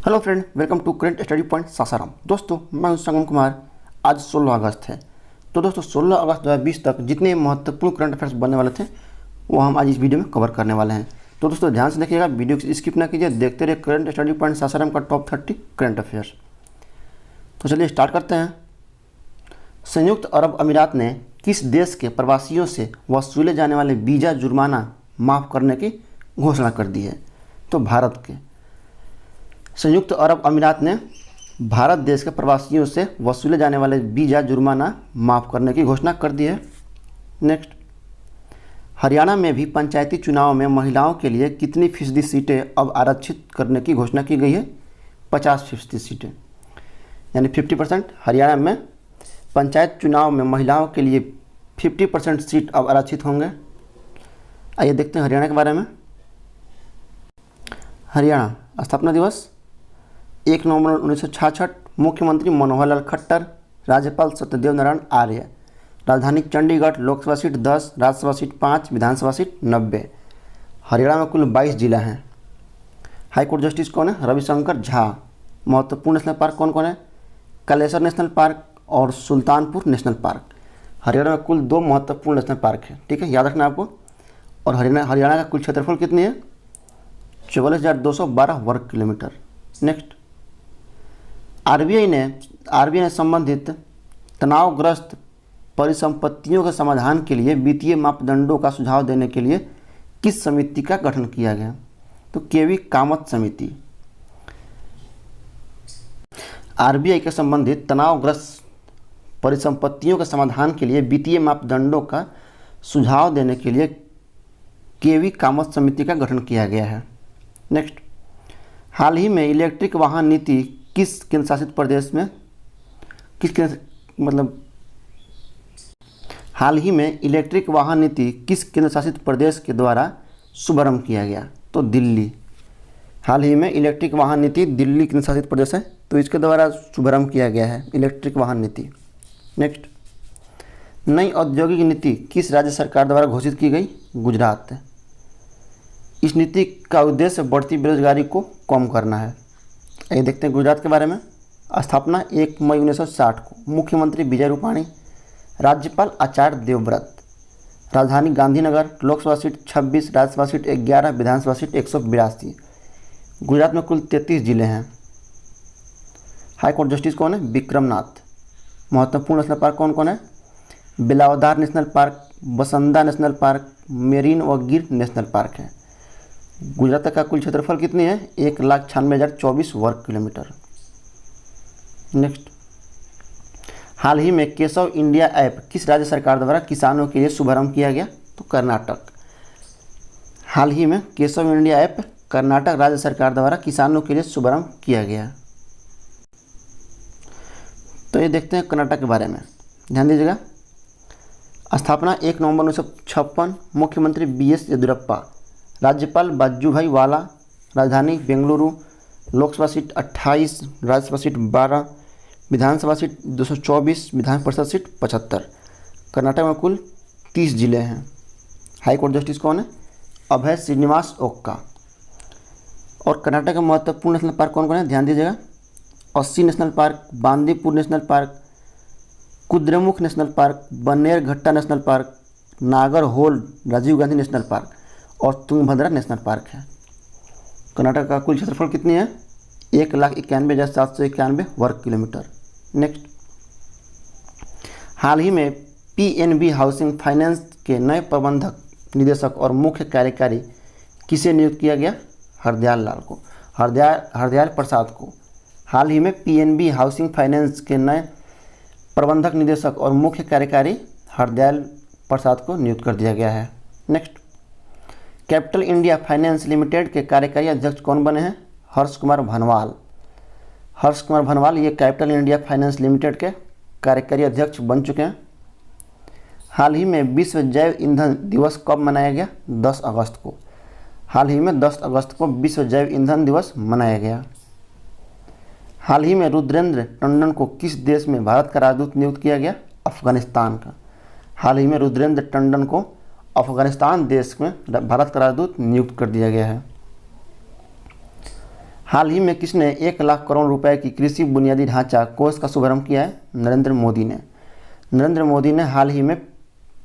Hello friend, welcome to current study point Sasaram. दोस्तों, मैं हूं संगम कुमार। आज 16 अगस्त है। तो दोस्तों 16 अगस्त 2020 तक जितने महत्वपूर्ण करंट अफेयर्स बनने वाले थे वो हम आज इस वीडियो में कवर करने वाले हैं। तो दोस्तों ध्यान से देखिएगा, वीडियो को स्किप ना कीजिए, देखते रहिए करंट स्टडी पॉइंट सासाराम का टॉप 30 करंट अफेयर्स। तो चलिए स्टार्ट करते हैं। संयुक्त अरब अमीरात ने किस देश के प्रवासियों से वसूले जाने वाले वीज़ा जुर्माना माफ़ करने की घोषणा कर दी है? तो भारत के। संयुक्त अरब अमीरात ने भारत देश के प्रवासियों से वसूले जाने वाले वीज़ा जुर्माना माफ़ करने की घोषणा कर दी है। नेक्स्ट, हरियाणा में भी पंचायती चुनाव में महिलाओं के लिए कितनी फीसदी सीटें अब आरक्षित करने की घोषणा की गई है? 50% सीटें, यानी 50%। हरियाणा में पंचायत चुनाव में महिलाओं के लिए 50% सीट अब आरक्षित होंगे। आइए देखते हैं हरियाणा के बारे में। हरियाणा स्थापना दिवस 1 नवंबर 1966। मुख्यमंत्री मनोहर लाल खट्टर, राज्यपाल सत्यदेव नारायण आर्य। राजधानी चंडीगढ़। लोकसभा सीट 10, राज्यसभा सीट 5, विधानसभा सीट 90। हरियाणा में कुल 22 जिला हैं। हाईकोर्ट जस्टिस कौन है? रविशंकर झा। महत्वपूर्ण नेशनल पार्क कौन कौन है? कालेसर नेशनल पार्क और सुल्तानपुर नेशनल पार्क। हरियाणा में कुल 2 महत्वपूर्ण नेशनल पार्क है, ठीक है, याद रखना आपको। और हरियाणा का कुल क्षेत्रफल कितनी है? 44,212 वर्ग किलोमीटर। नेक्स्ट, आरबीआई ने संबंधित तनावग्रस्त परिसंपत्तियों के समाधान के लिए वित्तीय मापदंडों का सुझाव देने के लिए किस समिति का गठन किया गया? तो केवी कामत समिति। आरबीआई के संबंधित तनावग्रस्त परिसंपत्तियों के समाधान के लिए वित्तीय मापदंडों का सुझाव देने के लिए केवी कामत समिति का गठन किया गया है। नेक्स्ट, हाल ही में इलेक्ट्रिक वाहन नीति किस केंद्र शासित प्रदेश में हाल ही में इलेक्ट्रिक वाहन नीति किस केंद्र शासित प्रदेश के द्वारा शुभारंभ किया गया? तो दिल्ली। हाल ही में इलेक्ट्रिक वाहन नीति दिल्ली केंद्र शासित प्रदेश है, तो इसके द्वारा शुभारंभ किया गया है इलेक्ट्रिक वाहन नीति। नेक्स्ट, नई औद्योगिक नीति किस राज्य सरकार द्वारा घोषित की गई? गुजरात। इस नीति का उद्देश्य बढ़ती बेरोजगारी को कम करना है। ये देखते हैं गुजरात के बारे में। स्थापना 1 मई 1960 को। मुख्यमंत्री विजय रूपाणी। राज्यपाल आचार्य देवव्रत। राजधानी गांधीनगर। लोकसभा सीट 26, राज्यसभा सीट 11, विधानसभा सीट 182। गुजरात में कुल 33 जिले हैं। हाईकोर्ट जस्टिस कौन है? विक्रमनाथ। महत्वपूर्ण नेशनल पार्क कौन कौन है? Velavadar national park, Bansda national park, marine व गिर नेशनल पार्क है। गुजरात का कुल क्षेत्रफल कितनी है? 1,96,024 वर्ग किलोमीटर। नेक्स्ट, हाल ही में केशव इंडिया ऐप किस राज्य सरकार द्वारा किसानों के लिए शुभारंभ किया गया? तो कर्नाटक। हाल ही में केशव इंडिया ऐप कर्नाटक राज्य सरकार द्वारा किसानों के लिए शुभारंभ किया गया। तो ये देखते हैं कर्नाटक के बारे में, ध्यान दीजिएगा। स्थापना 1 नवंबर 1956। मुख्यमंत्री BS येदियुरप्पा। राज्यपाल वाजूभाई वाला। राजधानी बेंगलुरु। लोकसभा सीट 28, राज्यसभा सीट 12, विधानसभा सीट 224, विधान परिषद सीट 75। कर्नाटक में कुल 30 जिले हैं। हाईकोर्ट जस्टिस कौन है? अभय श्रीनिवास ओक्का। और कर्नाटक के महत्वपूर्ण नेशनल पार्क कौन कौन है? ध्यान दीजिएगा। 80 national park, Bandipur national park, Kudremukh national park, Bannerghatta national park, Nagarhole Rajiv Gandhi national park और तुंगभद्रा नेशनल पार्क है। कर्नाटक का कुल क्षेत्रफल कितनी है? 1,91,791 वर्ग किलोमीटर। नेक्स्ट, हाल ही में PNB हाउसिंग फाइनेंस के नए प्रबंधक निदेशक और मुख्य कार्यकारी किसे नियुक्त किया गया? हरदयाल प्रसाद को। हाल ही में PNB हाउसिंग फाइनेंस के नए प्रबंधक निदेशक और मुख्य कार्यकारी हरदयाल प्रसाद को नियुक्त कर दिया गया है। Next, capital India finance limited के कार्यकारी अध्यक्ष कौन बने हैं? हर्ष कुमार भनवाल। हर्ष कुमार भनवाल ये कैपिटल इंडिया फाइनेंस लिमिटेड के कार्यकारी अध्यक्ष बन चुके हैं। हाल ही में विश्व जैव ईंधन दिवस कब मनाया गया? 10 अगस्त को। हाल ही में 10 अगस्त को विश्व जैव ईंधन दिवस मनाया गया। हाल ही में रुद्रेंद्र टंडन को किस देश में भारत का राजदूत नियुक्त किया गया? अफगानिस्तान का। हाल ही में रुद्रेंद्र टंडन को अफगानिस्तान देश में भारत का राजदूत नियुक्त कर दिया गया है। हाल ही में किसने 1 लाख करोड़ रुपए की कृषि बुनियादी ढांचा कोष का शुभारंभ किया है? नरेंद्र मोदी ने। नरेंद्र मोदी ने हाल ही में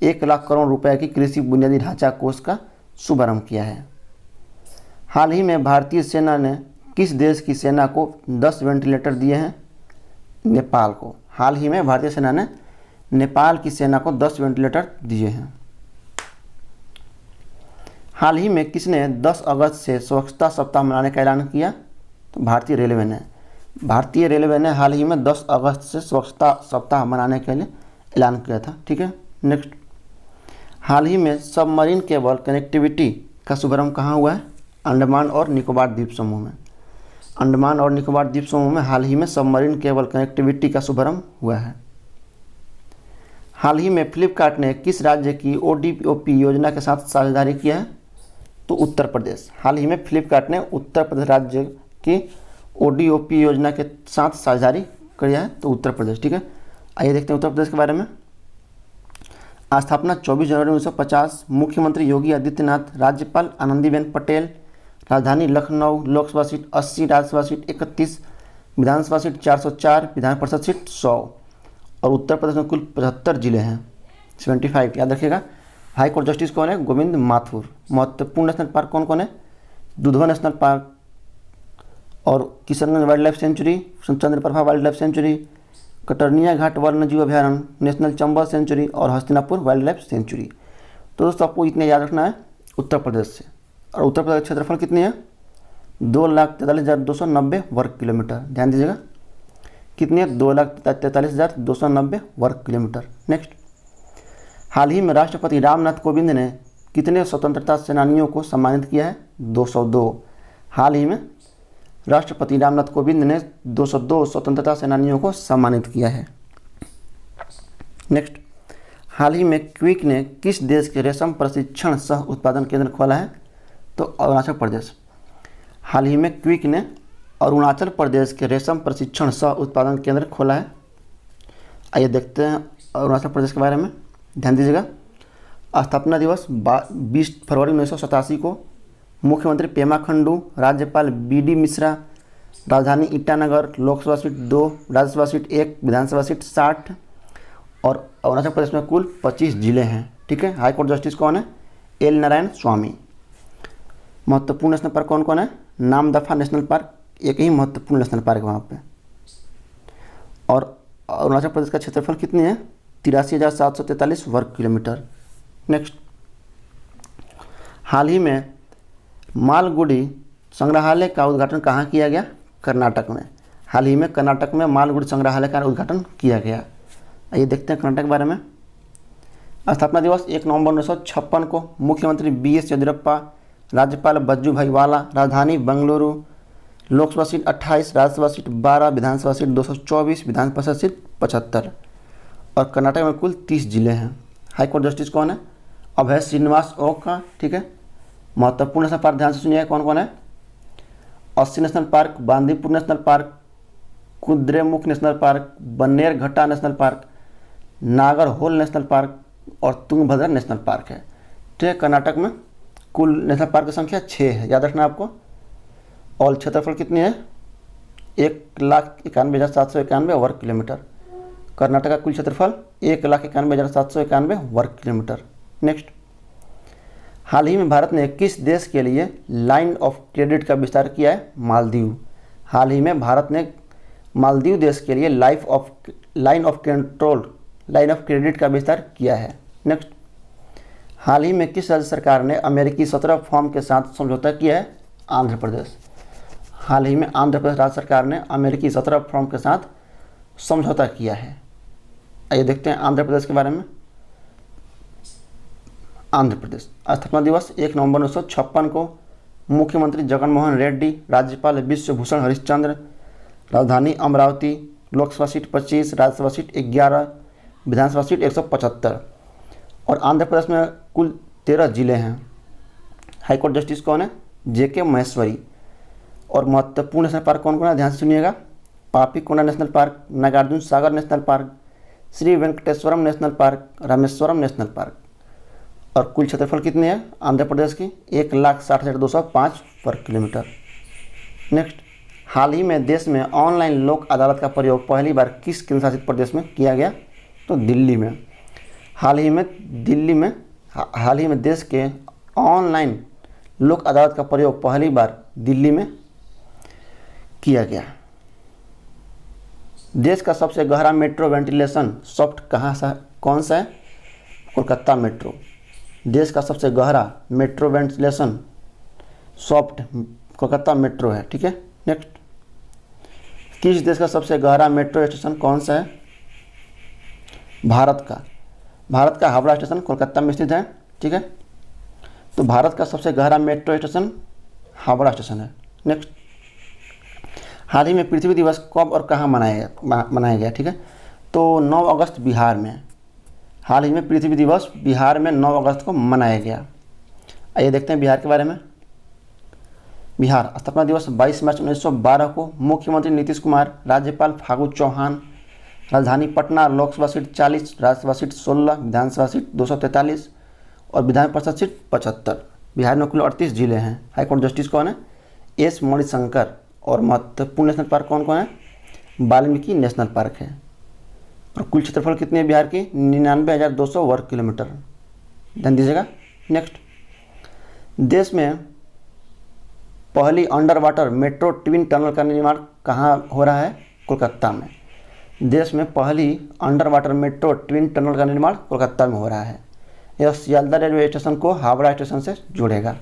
1 लाख करोड़ रुपए की कृषि बुनियादी ढांचा कोष का शुभारंभ किया है। हाल ही में भारतीय सेना ने किस देश की सेना को 10 वेंटिलेटर दिए हैं? नेपाल को। हाल ही में भारतीय सेना ने नेपाल की सेना को 10 वेंटिलेटर दिए हैं। हाल ही में किसने 10 अगस्त से स्वच्छता सप्ताह मनाने का ऐलान किया? तो भारतीय रेलवे ने। भारतीय रेलवे ने हाल ही में 10 अगस्त से स्वच्छता सप्ताह मनाने के लिए ऐलान किया था। ठीक है, नेक्स्ट। हाल ही में सबमरीन केबल कनेक्टिविटी का शुभारंभ कहाँ हुआ है? अंडमान और निकोबार द्वीप समूह में। अंडमान और निकोबार द्वीप समूह में हाल ही में सबमरीन केबल कनेक्टिविटी का शुभारंभ हुआ है। हाल ही में फ्लिपकार्ट ने किस राज्य की ODOP योजना के साथ साझेदारी किया है? तो उत्तर प्रदेश। हाल ही में फ्लिपकार्ट ने उत्तर प्रदेश राज्य की ODOP योजना के साथ साझेदारी किया है, तो उत्तर प्रदेश। ठीक है, आइए देखते हैं उत्तर प्रदेश के बारे में। स्थापना 24 जनवरी 1950। मुख्यमंत्री योगी आदित्यनाथ। राज्यपाल आनंदीबेन पटेल। राजधानी लखनऊ। लोकसभा सीट 80, राज्यसभा सीट 31, विधानसभा सीट 404, विधान परिषद सीट 100। और उत्तर प्रदेश में कुल 75 जिले हैं, 75। याद रखिएगा। हाई कोर्ट जस्टिस कौन है? गोविंद माथुर। महत्वपूर्ण नेशनल पार्क कौन कौन है? दुधवा नेशनल पार्क और Kishanganj wildlife sanctuary, Chandraprabha wildlife sanctuary, Katarnia Ghat वन्यजीव अभ्यारण्य, नेशनल चंबल सेंचुरी और हस्तिनापुर वाइल्ड लाइफ सेंचुरी। तो दोस्तों आपको इतने याद रखना है उत्तर प्रदेश से। और उत्तर प्रदेश क्षेत्रफल कितनी है? 2,43,290 वर्ग किलोमीटर। ध्यान दीजिएगा, कितनी है? 2,43,290 वर्ग किलोमीटर। नेक्स्ट। हाल ही में राष्ट्रपति रामनाथ कोविंद ने कितने स्वतंत्रता सेनानियों को सम्मानित किया है? 202। हाल ही में राष्ट्रपति रामनाथ कोविंद ने 202 स्वतंत्रता सेनानियों को सम्मानित किया है। नेक्स्ट। हाल ही में क्विक ने किस देश के रेशम प्रशिक्षण सह उत्पादन केंद्र खोला है? तो अरुणाचल प्रदेश। हाल ही में क्विक ने अरुणाचल प्रदेश के रेशम प्रशिक्षण सह उत्पादन केंद्र खोला है। आइए देखते हैं अरुणाचल प्रदेश के बारे में। ध्यान दीजिएगा। स्थापना दिवस 20 फरवरी 1987 को। मुख्यमंत्री पेमा खंडू। राज्यपाल BD मिश्रा। राजधानी ईटानगर। लोकसभा सीट 2, राज्यसभा सीट 1, विधानसभा सीट 60। और अरुणाचल प्रदेश में कुल 25 जिले हैं। ठीक है, हाई कोर्ट जस्टिस कौन है? L नारायण स्वामी। महत्वपूर्ण नेशनल पार्क कौन कौन है? नामदफा नेशनल पार्क एक ही महत्वपूर्ण नेशनल पार्क है वहाँ पे। और अरुणाचल प्रदेश का क्षेत्रफल कितनी है? 83,743 वर्ग किलोमीटर। नेक्स्ट। हाल ही में मालगुडी संग्रहालय का उद्घाटन कहाँ किया गया? कर्नाटक में। हाल ही में कर्नाटक में मालगुडी संग्रहालय का उद्घाटन किया गया। आइए देखते हैं कर्नाटक के बारे में। स्थापना दिवस 1 नवंबर 1956 को। मुख्यमंत्री BS येदियुरप्पा। राज्यपाल वजुभाई वाला। राजधानी बेंगलुरु। लोकसभा सीट 28, राज्यसभा सीट 12, विधानसभा सीट 224, विधान परिषद सीट 75। और कर्नाटक में कुल 30 जिले हैं। हाई कोर्ट जस्टिस कौन है? अभय श्रीनिवास ओका। ठीक है, महत्वपूर्ण नेशनल पार्क ध्यान से सुनिए कौन कौन है? अस्सी national park, Bandipur national park, Kudremukh national park, Bannerghatta national park, Nagarhole national park और तुंगभद्रा नेशनल पार्क है। ठीक है, कर्नाटक में कुल नेशनल पार्क की संख्या 6 है, याद रखना आपको। और क्षेत्रफल कितनी है? 1,91,791 वर्ग किलोमीटर। कर्नाटक का कुल क्षेत्रफल 1,91,791 वर्ग किलोमीटर। नेक्स्ट। हाल ही में भारत ने किस देश के लिए लाइन ऑफ क्रेडिट का विस्तार किया है? मालदीव। हाल ही में भारत ने मालदीव देश के लिए लाइन ऑफ क्रेडिट का विस्तार किया है। नेक्स्ट। हाल ही में किस राज्य सरकार ने अमेरिकी 17 फर्म के साथ समझौता किया है? आंध्र प्रदेश। हाल ही में आंध्र प्रदेश राज्य सरकार ने अमेरिकी 17 फर्म के साथ समझौता किया है। आइए देखते हैं आंध्र प्रदेश के बारे में। आंध्र प्रदेश। स्थापना दिवस 1 नवंबर 1956 को। मुख्यमंत्री जगनमोहन रेड्डी। राज्यपाल विश्वभूषण हरिश्चंद्र। राजधानी अमरावती। लोकसभा सीट 25, राज्यसभा सीट 11, विधानसभा सीट 175। और आंध्र प्रदेश में कुल 13 जिले हैं। हाईकोर्ट जस्टिस कौन है? JK महेश्वरी। और महत्वपूर्ण नेशनल पार्क कौन कौन है? ध्यान से सुनिएगा। Papikonda national park, Nagarjuna Sagar national park, Shri Venkateswaram national park, Rameswaram national park. और कुल क्षेत्रफल कितनी है आंध्र प्रदेश की? 1,60,205 वर्ग किलोमीटर। नेक्स्ट। हाल ही में देश में ऑनलाइन लोक अदालत का प्रयोग पहली बार किस केंद्र शासित प्रदेश में किया गया? तो दिल्ली में। हाल ही में देश के ऑनलाइन लोक अदालत का प्रयोग पहली बार दिल्ली में किया गया। देश का सबसे गहरा मेट्रो वेंटिलेशन सॉफ्ट कौन सा है? कोलकाता मेट्रो। देश का सबसे गहरा metro ventilation soft Kolkata metro है। ठीक है, नेक्स्ट, किस देश का सबसे गहरा मेट्रो स्टेशन कौन सा है? भारत का हावड़ा स्टेशन कोलकाता में स्थित है। ठीक है, तो भारत का सबसे गहरा मेट्रो स्टेशन हावड़ा स्टेशन है। नेक्स्ट, हाल ही में पृथ्वी दिवस कब और कहाँ मनाया गया? ठीक है, तो 9 अगस्त बिहार में। हाल ही में पृथ्वी दिवस बिहार में 9 अगस्त को मनाया गया। आइए देखते हैं बिहार के बारे में। बिहार स्थापना दिवस 22 मार्च 1912 को। मुख्यमंत्री नीतीश कुमार, राज्यपाल फागू चौहान, राजधानी पटना, लोकसभा सीट 40, राज्यसभा सीट 16, विधानसभा सीट 243 और विधान परिषद सीट 75। बिहार में कुल 38 जिले हैं। हाईकोर्ट जस्टिस कौन है? एस मणिशंकर। और महत्वपूर्ण नेशनल पार्क कौन कौन है? वाल्मीकि नेशनल पार्क है। और कुल क्षेत्रफल कितनी है बिहार की? 99,200 वर्ग किलोमीटर। ध्यान दीजिएगा। नेक्स्ट, देश में पहली under water metro twin tunnel का निर्माण कहाँ हो रहा है? कोलकाता में। देश में पहली under water metro twin tunnel का निर्माण कोलकाता में हो रहा है। यह सियालदह रेलवे स्टेशन को हावड़ा स्टेशन से जोड़ेगा।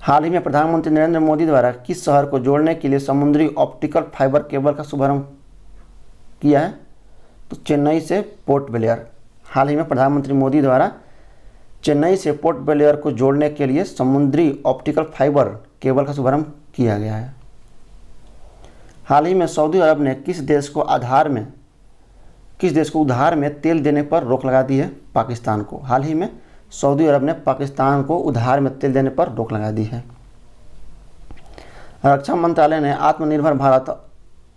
हाल ही में प्रधानमंत्री नरेंद्र मोदी द्वारा किस शहर को जोड़ने के लिए समुद्री ऑप्टिकल फाइबर केबल का शुभारंभ किया है? तो चेन्नई से पोर्ट ब्लेयर। हाल ही में प्रधानमंत्री मोदी द्वारा चेन्नई से पोर्ट ब्लेयर को जोड़ने के लिए समुद्री ऑप्टिकल फाइबर केबल का शुभारंभ किया गया है। हाल ही में सऊदी अरब ने किस देश को उधार में तेल देने पर रोक लगा दी है? पाकिस्तान को। हाल ही में सऊदी अरब ने पाकिस्तान को उधार में तेल देने पर रोक लगा दी है। रक्षा मंत्रालय ने आत्मनिर्भर भारत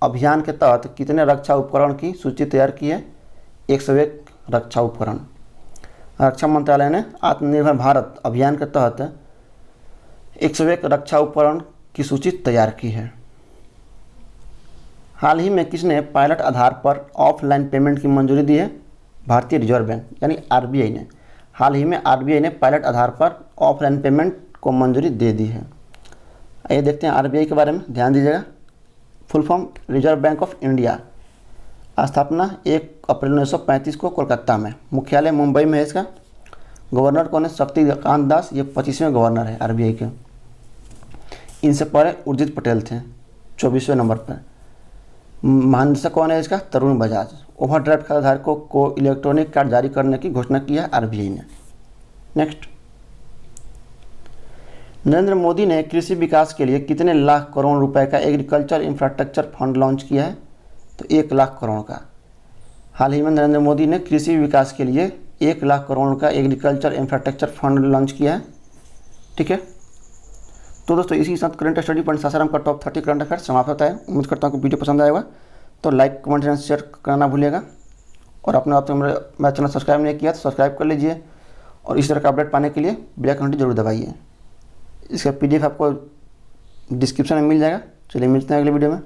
अभियान के तहत कितने रक्षा उपकरण की सूची तैयार की है? 101 रक्षा उपकरण। रक्षा मंत्रालय ने आत्मनिर्भर भारत अभियान के तहत 101 रक्षा उपकरण की सूची तैयार की है। हाल ही में किसने पायलट आधार पर ऑफलाइन पेमेंट की मंजूरी दी है? भारतीय रिजर्व बैंक यानी आरबीआई ने। हाल ही में आरबीआई ने पायलट आधार पर ऑफलाइन पेमेंट को मंजूरी दे दी है। आइए देखते हैं आरबीआई के बारे में। ध्यान दीजिएगा। Full form reserve bank of India. स्थापना 1 अप्रैल 1935 को कोलकाता में। मुख्यालय मुंबई में है इसका। गवर्नर कौन है? शक्तिकांत दास। ये 25वें गवर्नर है आरबीआई के। इनसे पहले उर्जित पटेल थे 24वें नंबर पर। महानिदेशक कौन है इसका? तरुण बजाज। ओवरड्राफ्ट खाताधारकों को इलेक्ट्रॉनिक कार्ड जारी करने की घोषणा की है आरबीआई ने। नेक्स्ट, नरेंद्र मोदी ने कृषि विकास के लिए कितने लाख करोड़ रुपए का एग्रीकल्चर इंफ्रास्ट्रक्चर फंड लॉन्च किया है? तो 1 लाख करोड़ का। हाल ही में नरेंद्र मोदी ने कृषि विकास के लिए 1 लाख करोड़ का एग्रीकल्चर इंफ्रास्ट्रक्चर फंड लॉन्च किया है। ठीक है, तो दोस्तों इसी के साथ करंट स्टडी पॉइंट सासाराम का टॉप 30 करंट अफेयर समाप्त होता है। उम्मीद करता हूँ कि वीडियो पसंद आएगा, तो लाइक कमेंट एंड शेयर करना भूलिएगा। और अपने आप तक मेरा चैनल सब्सक्राइब नहीं किया तो सब्सक्राइब कर लीजिए। और इस तरह का अपडेट पाने के लिए बेल आइकन घंटी जरूर दबाइए। इसका PDF आपको डिस्क्रिप्शन में मिल जाएगा। चलिए मिलते हैं अगले वीडियो में।